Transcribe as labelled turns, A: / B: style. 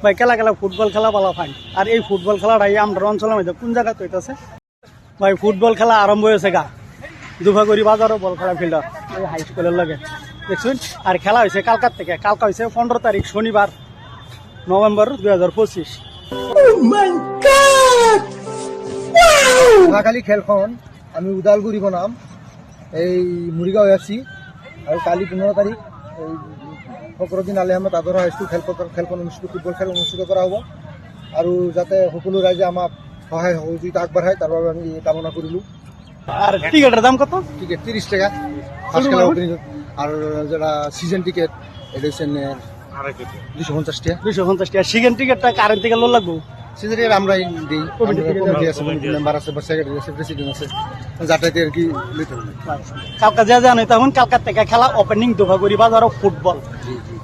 A: ভাই খেলা খেলা ফুটবল খেলা পালা ফাইন আর এই ফুটবল খেলাটাই আমরা অঞ্চলের মধ্যে কোন জায়গায় হইতেছে ভাই ফুটবল খেলা আরম্ভ হয়েছে গা দুভাগরি বাজারও বল খেলা ফিল্ড ওই হাই স্কুলের লাগে দেখছুন আর খেলা হয়েছে কালকার থেকে কালকা হয়েছে 15 তারিখ শনিবার নভেম্বর 2025
B: কালি খেলখন আমি উদালগুৰি বনাম এই মুড়িগাঁও আছি আৰু কালি 15 তাৰিখ এই সকলো দিন আলে আমাৰ দাদৰ হাইস্কুল খেলখন অনুষ্ঠিত ফুটবল খেল অনুষ্ঠিত কৰা হ'ব আৰু যাতে সকলো ৰাইজে আমাক সহায় সহযোগিতা আগবঢ়ায় তাৰ বাবে আমি কামনা কৰিলোঁ।
A: আর টিকেটের দাম কত?
B: টিকেট 30 টাকা ফার্স্ট খেলা ওপেনিং আর যারা সিজন টিকেট এটা হচ্ছে 250 টাকা
A: 250 টাকা সেকেন্ড টিকেটটা কারেন্ট থেকে লোন লাগবো
B: সিজন টিকেট আমরাই দিই কমিটি আছে মেম্বার আছে বা সেক্রেটারি আছে প্রেসিডেন্ট আছে যাটাইতে আর কি লইতে হবে।
A: কালকা যা জানো তখন কালকার থেকে খেলা ওপেনিং দুভাগরি বাজারও ফুটবল
B: জি জি